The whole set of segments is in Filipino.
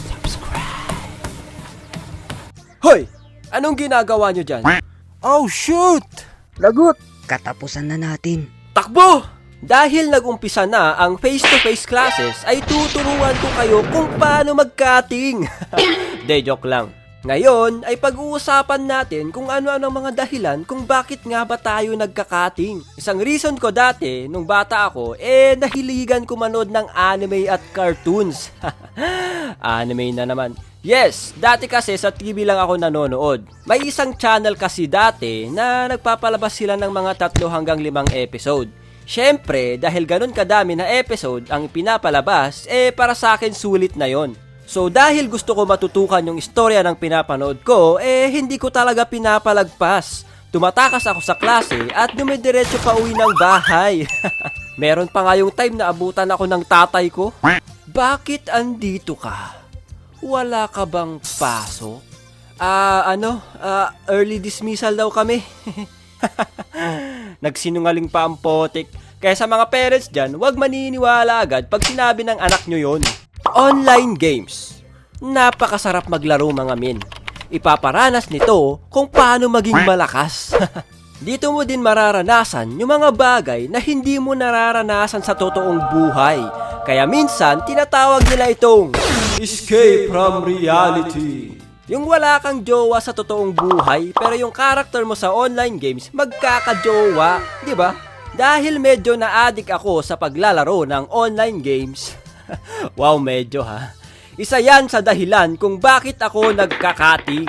Subscribe. Hoy! Anong ginagawa nyo dyan? Oh shoot! Lagot! Katapusan na natin. Takbo! Dahil nag-umpisa na ang face-to-face classes, ay tuturuan ko kayo kung paano mag-cutting. De, joke lang. Ngayon ay pag-uusapan natin kung ano-ano ang mga dahilan kung bakit nga ba tayo nagka-cutting. Isang reason ko dati, nung bata ako, nahiligan ko manood ng anime at cartoons. Anime na naman. Yes, dati kasi sa TV lang ako nanonood. May isang channel kasi dati na nagpapalabas sila ng mga 3 hanggang 5 episode. Syempre, dahil ganun kadami na episode ang pinapalabas, para sa akin sulit na yon. So dahil gusto ko matutukan yung istorya ng pinapanood ko, hindi ko talaga pinapalagpas. Tumatakas ako sa klase at dumidiretso pa uwi ng bahay. Meron pa nga yung time na abutan ako ng tatay ko. Bakit andito ka? Wala ka bang pasok? Early dismissal daw kami. Nagsinungaling pa ang potik. Kaya sa mga parents dyan, huwag maniniwala agad pag sinabi ng anak nyo yon. Online games. Napakasarap maglaro mga min. Ipaparanas nito kung paano maging malakas. Dito mo din mararanasan yung mga bagay na hindi mo nararanasan sa totoong buhay. Kaya minsan, tinatawag nila itong escape from reality. Yung wala kang jowa sa totoong buhay, pero yung character mo sa online games, magkakajowa. Diba? Dahil medyo na-addict ako sa paglalaro ng online games. Wow, medyo ha. Isa yan sa dahilan kung bakit ako nagkakating.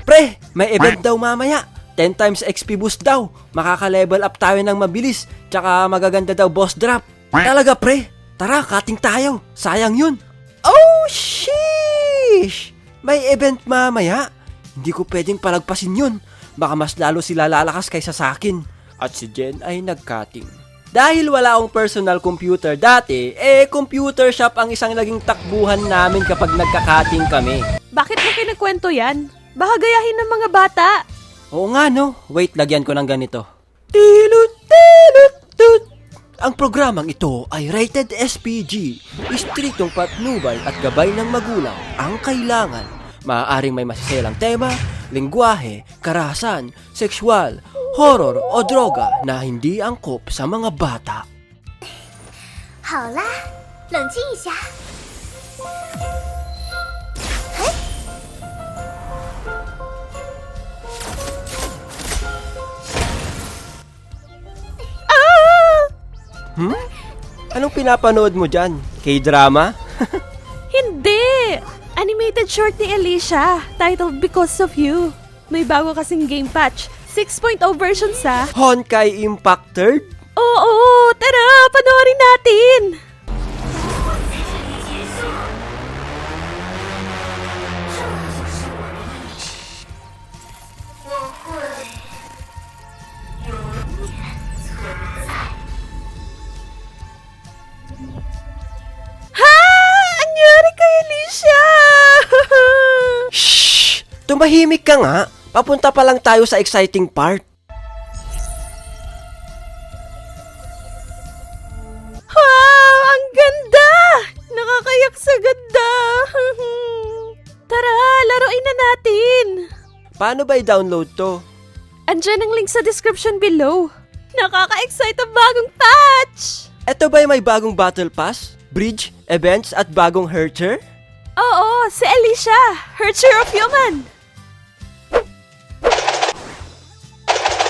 Pre, may event daw mamaya. 10 times XP boost daw. Makaka-level up tayo ng mabilis. Tsaka magaganda daw boss drop. Talaga pre, tara cutting tayo. Sayang yun. Oh, sheesh! May event mamaya. Hindi ko pwedeng palagpasin yun. Baka mas lalo sila lalakas kaysa sa akin. At si Jen ay nag-cutting. Dahil wala akong personal computer dati, computer shop ang isang naging takbuhan namin kapag nagka-cutting kami. Bakit mo kinikwento yan? Baka gayahin ng mga bata. Oo nga no. Wait, lagyan ko ng ganito. Tilut, tilut, tut. Ang programang ito ay rated SPG. Istriktong patnubay at gabay ng magulang ang kailangan. Maaaring may masiselang tema, lengguwahe, karahasan, sexual, horror o droga na hindi angkop sa mga bata. 好啦，冷静一下。Anong pinapanood mo dyan? K-drama? Hindi! Animated short ni Alicia, titled Because of You. May bago kasing game patch, 6.0 version sa... Honkai Impact 3rd? Oo, tara, panoorin natin! Ha! Anyari kay Alicia! Shhh! Tumahimik ka nga. Papunta pa lang tayo sa exciting part. Wow! Ang ganda! Nakakayak sa ganda! Tara, laruin na natin! Paano ba i-download to? Andyan ang link sa description below. Nakaka-excite ang bagong patch! Eto ba yung may bagong battle pass, bridge, events at bagong Hercher? Oo, si Alicia, Hercher of Human!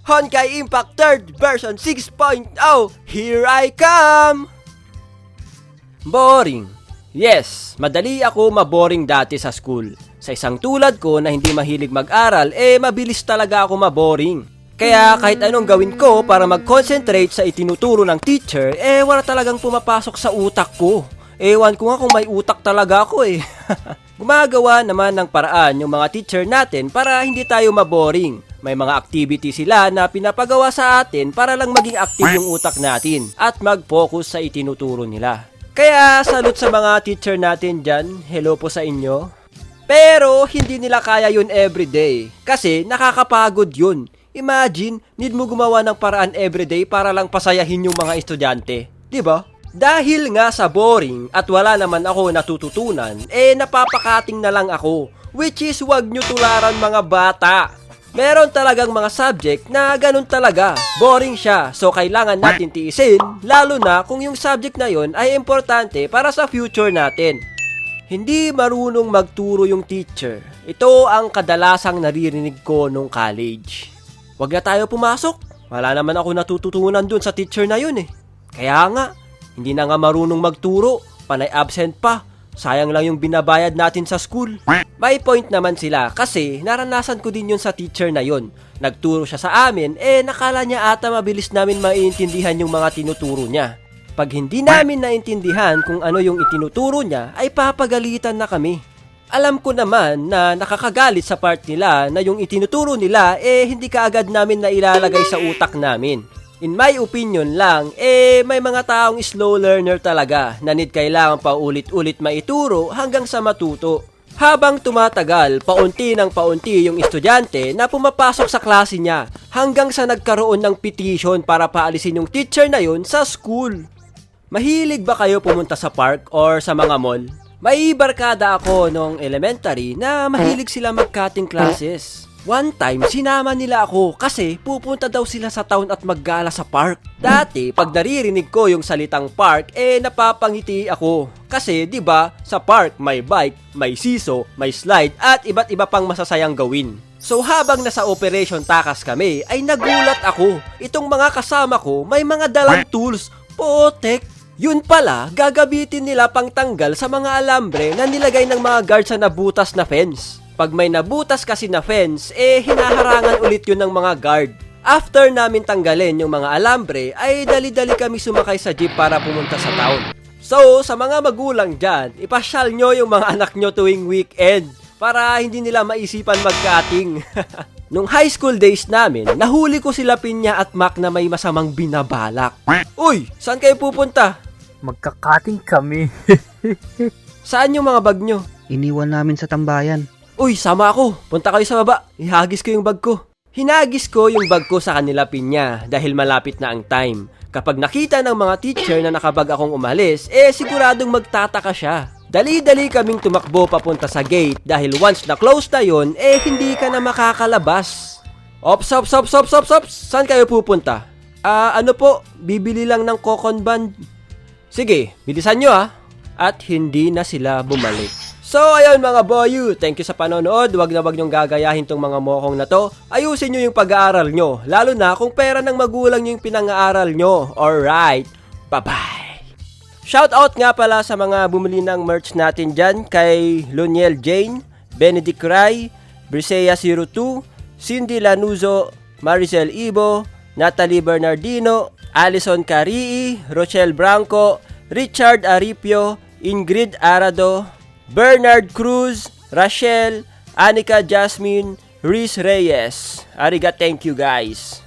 Honkai Impact 3rd version 6.0! Here I come! Boring. Yes, madali ako maboring dati sa school. Sa isang tulad ko na hindi mahilig mag-aral, mabilis talaga ako maboring. Kaya kahit anong gawin ko para mag-concentrate sa itinuturo ng teacher, wala talagang pumapasok sa utak ko. Ewan ko nga kung may utak talaga ako Gumagawa naman ng paraan yung mga teacher natin para hindi tayo maboring. May mga activity sila na pinapagawa sa atin para lang maging active yung utak natin at mag-focus sa itinuturo nila. Kaya salute sa mga teacher natin dyan, hello po sa inyo. Pero hindi nila kaya yun everyday kasi nakakapagod yun. Imagine, need mo gumawa ng paraan everyday para lang pasayahin yung mga estudyante. Diba? Dahil nga sa boring at wala naman ako natututunan, napapakating na lang ako. Which is wag nyo tularan mga bata. Meron talagang mga subject na ganun talaga. Boring siya, so kailangan natin tiisin, lalo na kung yung subject na yon ay importante para sa future natin. Hindi marunong magturo yung teacher. Ito ang kadalasang naririnig ko nung college. Wag na tayo pumasok. Wala naman ako natututunan dun sa teacher na yun eh. Kaya nga, hindi na nga marunong magturo, panay absent pa. Sayang lang yung binabayad natin sa school. May point naman sila kasi naranasan ko din yun sa teacher na yun. Nagturo siya sa amin, nakala niya ata mabilis namin maiintindihan yung mga tinuturo niya. Pag hindi namin naintindihan kung ano yung itinuturo niya, ay papagalitan na kami. Alam ko naman na nakakagalit sa part nila na yung itinuturo nila hindi kaagad namin na ilalagay sa utak namin. In my opinion lang, may mga taong slow learner talaga na need kailangan pa ulit-ulit maituro hanggang sa matuto. Habang tumatagal, paunti ng paunti yung estudyante na pumapasok sa klase niya hanggang sa nagkaroon ng petition para paalisin yung teacher na yun sa school. Mahilig ba kayo pumunta sa park or sa mga mall? May barkada ako nung elementary na mahilig sila mag-cutting classes. One time, sinama nila ako kasi pupunta daw sila sa town at maggala sa park. Dati, pag naririnig ko yung salitang park, napapangiti ako. Kasi, di ba, sa park may bike, may siso, may slide, at iba't iba pang masasayang gawin. So, habang nasa Operation Takas kami, ay nagulat ako. Itong mga kasama ko, may mga dalang tools. Potek! Yun pala, gagabitin nila pang tanggal sa mga alambre na nilagay ng mga guard sa nabutas na fence. Pag may nabutas kasi na fence, hinaharangan ulit yun ng mga guard. After namin tanggalin yung mga alambre, ay dali-dali kami sumakay sa jeep para pumunta sa town. So, sa mga magulang dyan, ipasyal nyo yung mga anak nyo tuwing weekend para hindi nila maisipan mag-cutting. Nung high school days namin, nahuli ko sila Pinya at Mac na may masamang binabalak. Uy, saan kayo pupunta? Magkakating kami. Saan yung mga bag nyo? Iniwan namin sa tambayan. Uy, sama ako. Punta kayo sa baba. Ihagis ko yung bag ko. Hinagis ko yung bag ko sa kanila Pinya dahil malapit na ang time. Kapag nakita ng mga teacher na nakabag akong umalis, siguradong magtataka siya. Dali-dali kaming tumakbo papunta sa gate dahil once na close na yun, hindi ka na makakalabas. Ops. Saan kayo pupunta? Ano po, bibili lang ng cotton band. Sige, bilisan nyo At hindi na sila bumalik. So, ayun mga boyu, thank you sa panonood. Wag na wag nyong gagayahin tong mga mokong na to. Ayusin nyo yung pag-aaral nyo, lalo na kung pera ng magulang nyo yung pinang-aaral nyo. Alright, bye-bye! Shoutout nga pala sa mga bumili ng merch natin dyan kay Loniel Jane, Benedict Rai, Brisea02, Cindy Lanuzo, Maricel Ibo, Natalie Bernardino, Alison Carii, Rochelle Branco, Richard Aripio, Ingrid Arado, Bernard Cruz, Rachel, Anika Jasmine, Reese Reyes. Ariga, thank you guys.